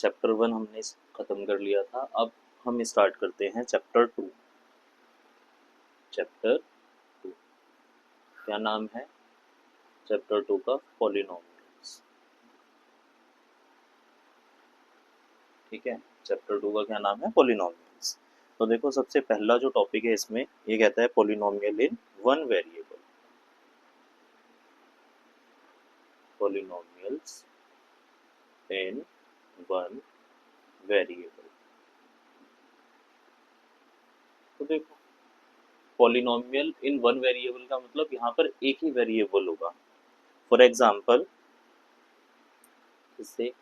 Chapter 1 हमने खत्म कर लिया था। अब हम स्टार्ट करते हैं चैप्टर 2। चैप्टर 2 क्या नाम है चैप्टर 2 का? पॉलिनोमियल्स। ठीक है, चैप्टर 2 का क्या नाम है? पॉलिनोमियल्स। तो देखो, सबसे पहला जो टॉपिक है इसमें ये कहता है polynomial in one variable. Polynomials in one variable. तो देखो, पॉलिनोमियल इन वन वेरिएबल का मतलब यहाँ पर एक ही वेरिएबल होगा। फॉर एग्जाम्पल, जैसे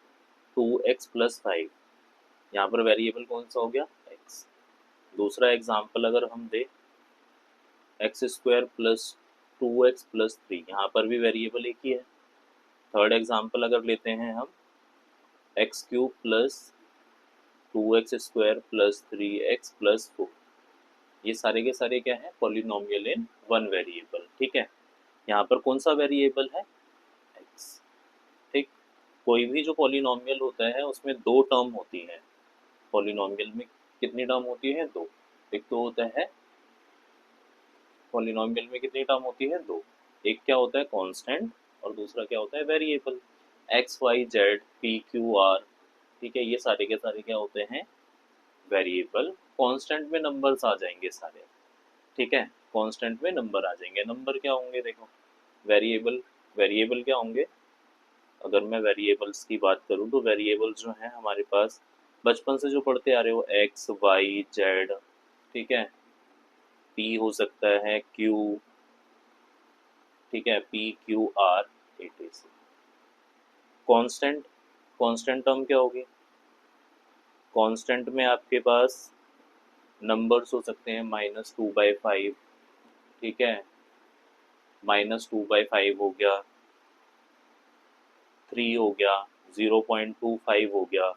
2x + 5, यहाँ पर वेरिएबल कौन सा हो गया? x। दूसरा एग्जाम्पल अगर हम दे x² + 2x + 3, यहाँ पर भी वेरिएबल एक ही है। थर्ड एग्जाम्पल अगर लेते हैं हम x³ + 2x² + 3x + 4, ये सारे के सारे क्या है? Polynomial in one variable. ठीक है, यहाँ पर कौन सा वेरिएबल है? x। ठीक, कोई भी जो पॉलिनोमियल होता है उसमें दो टर्म होती हैं। पॉलिनोमियल में कितनी टर्म होती है? दो। एक तो होता है पॉलिनोमियल में कितनी टर्म होती है? दो। एक क्या होता है? कांस्टेंट, और दूसरा क्या होता है? Variable. x y z p q r, ठीक है, ये सारे के सारे क्या होते हैं? वेरिएबल। कांस्टेंट में नंबर्स आ जाएंगे सारे। ठीक है, कांस्टेंट में नंबर आ जाएंगे। नंबर क्या होंगे? देखो, वेरिएबल। वेरिएबल क्या होंगे? अगर मैं वेरिएबल्स की बात करूं तो वेरिएबल्स जो हैं हमारे पास बचपन से जो पढ़ते आ रहे हो, एक्स वाई जेड, ठीक है, पी हो सकता है, क्यू, ठीक है, P Q R, etc। Constant, constant term क्या होगी? कांस्टेंट में आपके पास नंबर्स हो सकते हैं -2/5, ठीक है, -2/5 हो गया, 3 हो गया, 0.25 हो गया,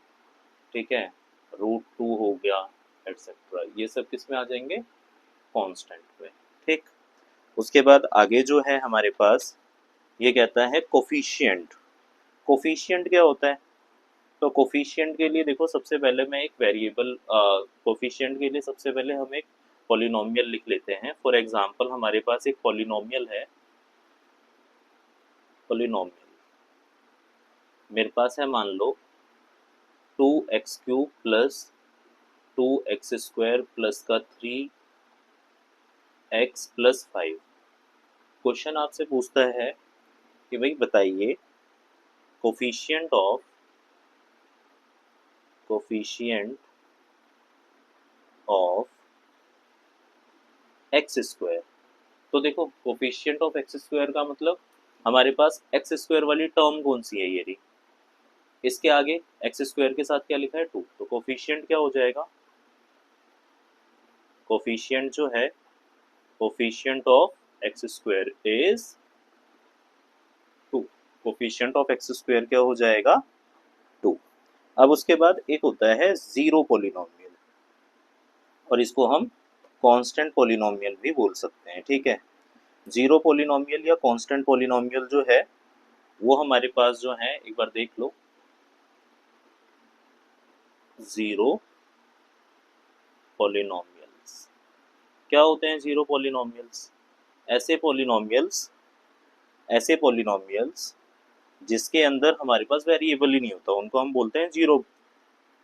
ठीक है, √2 हो गया, एटसेट्रा। ये सब किस में आ जाएंगे? कांस्टेंट में। ठीक, उसके बाद आगे जो है हमारे पास ये कहता है कोफिशिएंट। कोफिशिएंट क्या होता है? तो कोफिशिएंट के लिए देखो, सबसे पहले मैं एक वेरिएबल, कोफिशिएंट के लिए सबसे पहले हम एक पॉलिनोमियल लिख लेते हैं। फॉर एग्जांपल, हमारे पास एक पॉलिनोमियल है। पॉलिनोमियल मेरे पास है, मान लो 2x³ + 2x² + 3x + 5। क्वेश्चन आपसे पूछता है कि भाई बताइए कोफिशिएंट ऑफ x²। तो देखो, कोफिशिएंट ऑफ x² का मतलब हमारे पास x² वाली टर्म कौन सी है? ये रही। इसके आगे x² के साथ क्या लिखा है? 2। तो कोफिशिएंट क्या हो जाएगा? कोफिशिएंट जो है, coefficient of x² is 2। Coefficient of x² क्या हो जाएगा? 2। अब उसके बाद एक होता है जीरो पॉलिनोमियल, और इसको हम कांस्टेंट पॉलिनोमियल भी बोल सकते हैं। ठीक है, जीरो पॉलिनोमियल या कांस्टेंट पॉलिनोमियल जो है वो हमारे पास जो है, एक बार देख लो, जीरो पॉलिनोमियल्स क्या होते हैं? जीरो पॉलिनोमियल्स ऐसे पॉलिनोमियल्स जिसके अंदर हमारे पास वेरिएबल ही नहीं होता, उनको हम बोलते हैं जीरो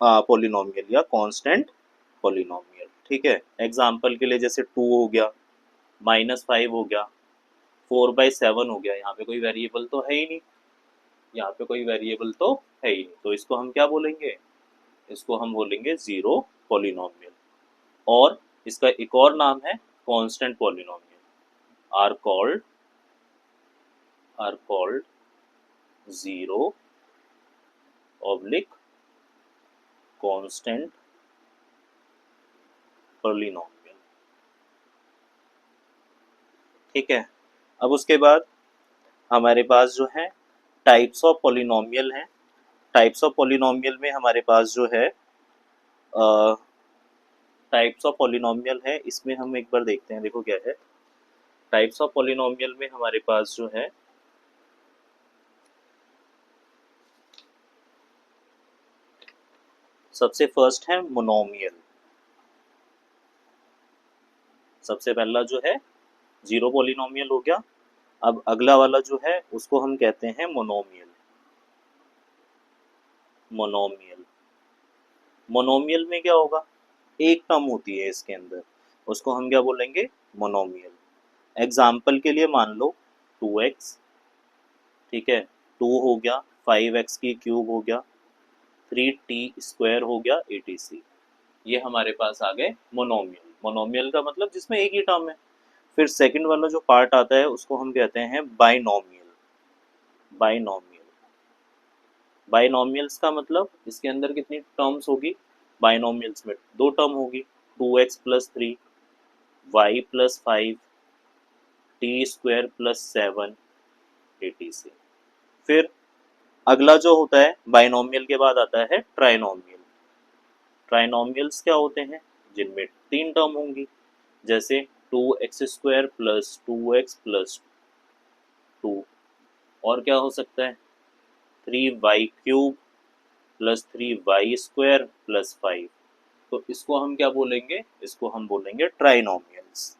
पॉलिनोमियल या कांस्टेंट पॉलिनोमियल। ठीक है, एग्जांपल के लिए जैसे 2 हो गया, -5 हो गया, 4/7 हो गया, यहाँ पे कोई वेरिएबल तो है ही नहीं। यहाँ पे कोई वेरिएबल तो है ही नहीं, तो इसको हम क्या बोलेंगे? इसको हम बोलेंगे जीरो पॉलिनोमियल। और इसका एक और नाम है constant polynomial, are called zero oblique constant polynomial. ठीक है, अब उसके बाद हमारे पास जो है टाइप्स ऑफ पॉलिनोमियल हैं। टाइप्स ऑफ पॉलिनोमियल में हमारे पास जो है टाइप्स ऑफ पॉलिनोमियल है, इसमें हम एक बार देखते हैं। देखो क्या है टाइप्स ऑफ पॉलिनोमियल में हमारे पास जो है सबसे फर्स्ट है मोनोमियल, सबसे पहला जो है जीरो पॉलिनोमियल हो गया। अब अगला वाला जो है उसको हम कहते हैं मोनोमियल। मोनोमियल मोनोमियल में क्या होगा, एक टर्म होती है इसके अंदर, उसको हम क्या बोलेंगे, मोनोमियल। एग्जाम्पल के लिए मान लो 2x, ठीक है, 2 हो गया, 5x की क्यूब हो गया, 3t² हो गया, etc। ये हमारे पास आ गए मोनोमियल। मोनोमियल का मतलब जिसमें एक ही टर्म है। फिर सेकंड वाला जो पार्ट आता है उसको हम कहते हैं बाइनोमियल। बाइनोमियल बाइनोमियल्स का मतलब इसके अंदर कितनी टर्म्स होगी, बाइनोमियल्स में दो टर्म होगी, 2x+3, y+5, t² + 7, etc। फिर अगला जो होता है बाइनोमियल के बाद आता है ट्राइनोमियल। ट्राइनोमियल्स क्या होते हैं, जिनमें तीन टर्म होंगी, जैसे 2x² + 2x+2, और क्या हो सकता है 3y³ + 3y² + 5। तो इसको हम क्या बोलेंगे, इसको हम बोलेंगे ट्राइनोमियल्स।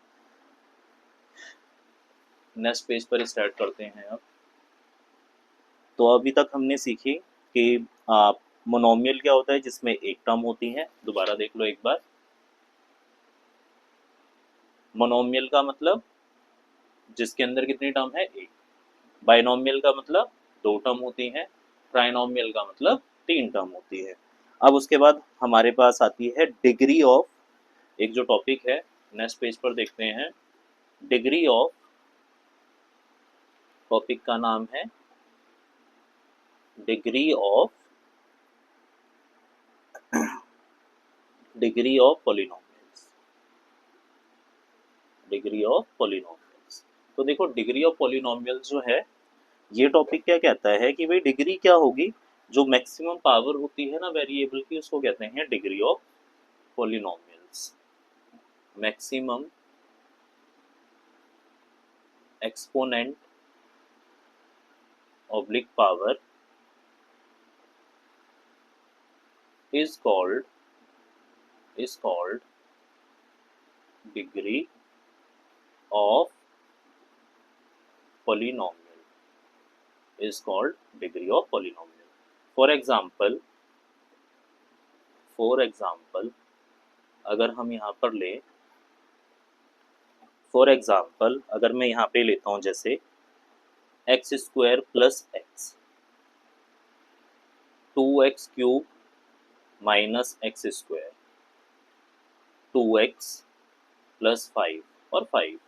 नेक्स्ट पेज पर स्टार्ट करते हैं अब। तो अभी तक हमने सीखी कि मोनोमियल क्या होता है, जिसमें एक टर्म होती है। दोबारा देख लो एक बार। मोनोमियल का मतलब जिसके अंदर कितनी टर्म है, एक। बाइनोमियल का मतलब दो टर्म होती हैं। ट्राइनोमियल का मतलब तीन टर्म होती है। अब उसके बाद हमारे पास आती है डिग्री ऑफ, एक जो टॉपिक है, नेक्स्ट पेज पर देखते हैं। डिग्री ऑफ, टॉपिक का नाम है degree of degree of polynomials. Degree of polynomials. तो देखो डिग्री ऑफ पॉलिनोमियल्स जो है, ये टॉपिक क्या कहता है कि भाई डिग्री क्या होगी, जो मैक्सिमम पावर होती है ना वेरिएबल की, उसको कहते हैं degree of polynomials. Maximum exponent oblique power is called degree of polynomial, is called degree of polynomial। for example अगर हम यहाँ पर ले, फॉर एग्जाम्पल अगर मैं यहाँ पे लेता हूँ जैसे x² + x, 2x³ - x², 2x + 5 और 5।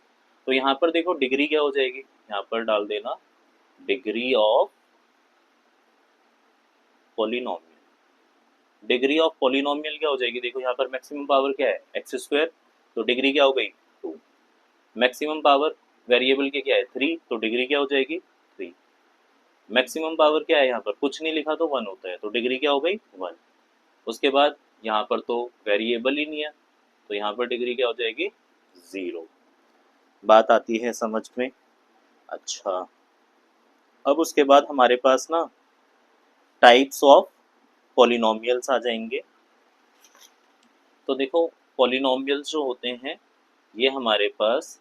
तो यहाँ पर देखो डिग्री क्या हो जाएगी, यहाँ पर डाल देना degree of polynomial. Degree of polynomial क्या हो जाएगी, देखो यहाँ पर मैक्सिमम पावर क्या है, x², तो डिग्री क्या हो गई 2। मैक्सिमम पावर वेरिएबल के क्या है 3, तो डिग्री क्या हो जाएगी 3। मैक्सिमम पावर क्या है, यहाँ पर कुछ नहीं लिखा तो 1 होता है, तो डिग्री क्या हो गई 1। उसके बाद यहाँ पर तो वेरिएबल ही नहीं है, तो यहाँ पर डिग्री क्या हो जाएगी 0। बात आती है समझ में। अच्छा, अब उसके बाद हमारे पास ना टाइप्स ऑफ पॉलिनोमियल्स आ जाएंगे। तो देखो पॉलिनोमियल्स जो होते हैं, ये हमारे पास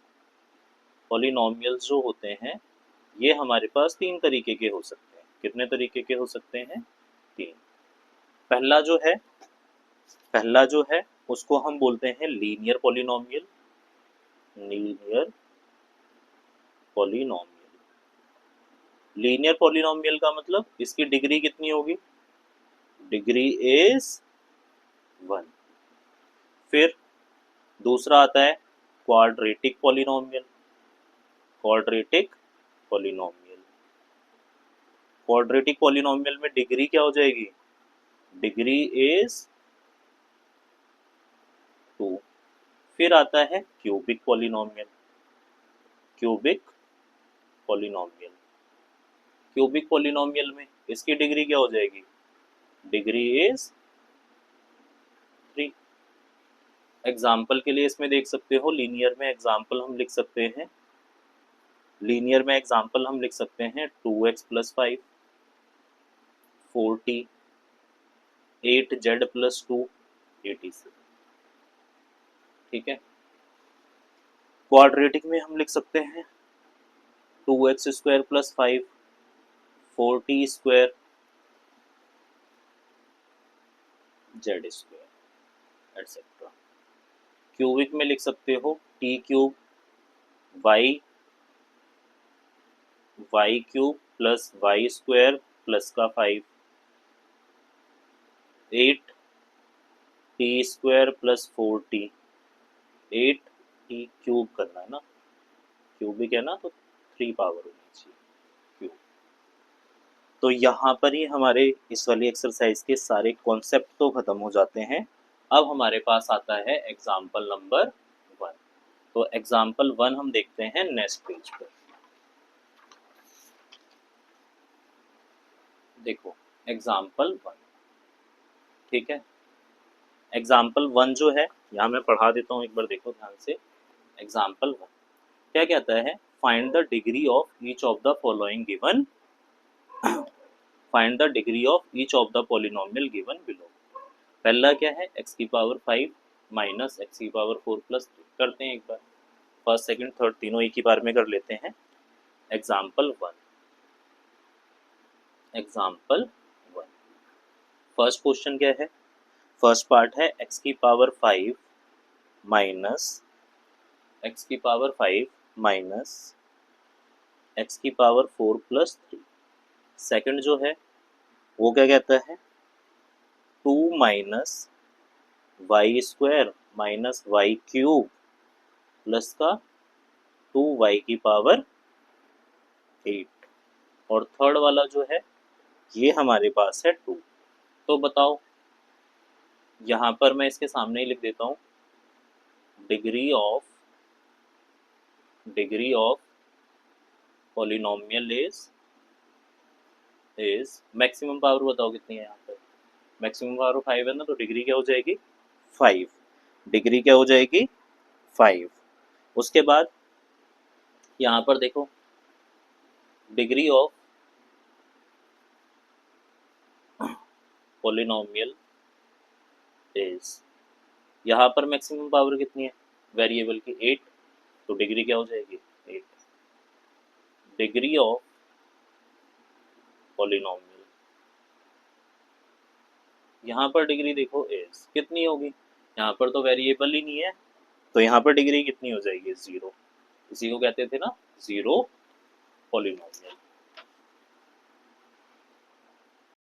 पॉलिनोमियल्स जो होते हैं, ये हमारे पास तीन तरीके के हो सकते हैं। कितने तरीके के हो सकते हैं, तीन। पहला जो है उसको हम बोलते हैं linear polynomial. Linear polynomial linear polynomial का मतलब इसकी डिग्री कितनी होगी, डिग्री इज 1। फिर दूसरा आता है quadratic polynomial. Quadratic polynomial quadratic polynomial में डिग्री क्या हो जाएगी, डिग्री इज 2। फिर आता है cubic polynomial. Cubic polynomial cubic polynomial में इसकी डिग्री क्या हो जाएगी, डिग्री इज 3। एग्जाम्पल के लिए इसमें देख सकते हो, लीनियर में एग्जाम्पल हम लिख सकते हैं, 2x + 5, 4t, 8z plus 2 etc। ठीक है, क्वाड्रेटिक में हम लिख सकते हैं 2x square plus 5 4t square z square etcetera. Cubic में लिख सकते हो t cube y cube plus y square plus का 5 8t square plus 4t 8t cube करना है ना, क्यूबिक है ना, तो 3 पावर होनी चाहिए क्यूब। तो यहाँ पर ही हमारे इस वाली एक्सरसाइज के सारे कॉन्सेप्ट तो खत्म हो जाते हैं। अब हमारे पास आता है एग्जाम्पल नंबर 1। तो एग्जाम्पल 1 हम देखते हैं नेक्स्ट पेज पर। देखो एग्जाम्पल 1, ठीक है, एग्जाम्पल 1 जो है यहाँ मैं पढ़ा देता हूँ, एक बार देखो ध्यान से। एग्जाम्पल 1 क्या कहता है, find the degree of each of the following given, find the degree of each of the polynomial given below. पहला क्या है, x की पावर 5 माइनस एक्स की पावर 4 प्लस 3। करते हैं एक बार, फर्स्ट सेकंड थर्ड तीनों एक ही बार में कर लेते हैं। एग्जाम्पल 1, एग्जाम्पल 1 फर्स्ट क्वेश्चन क्या है, फर्स्ट पार्ट है x की पावर 5 माइनस एक्स की पावर 5 माइनस एक्स की पावर 4 प्लस 3। सेकंड जो है वो क्या कहता है, 2 minus Y square minus Y cube plus का 2y की पावर 8। और थर्ड वाला जो है ये हमारे पास है 2। तो बताओ, यहाँ पर मैं इसके सामने ही लिख देता हूँ, degree of polynomial is maximum power बताओ कितनी है यहाँ पर, मैक्सिमम पावर 5 है ना, तो डिग्री क्या हो जाएगी 5, डिग्री क्या हो जाएगी 5। उसके बाद यहाँ पर देखो डिग्री ऑफ पॉलिनोमियल इज, यहाँ पर मैक्सिमम पावर कितनी है वेरिएबल की 8, तो डिग्री क्या हो जाएगी 8। डिग्री ऑफ पॉलिनोमियल, यहाँ पर डिग्री देखो इज कितनी होगी, यहाँ पर तो वेरिएबल ही नहीं है, तो यहाँ पर डिग्री कितनी हो जाएगी 0। इसी को कहते थे ना 0 पॉलिनोमियल।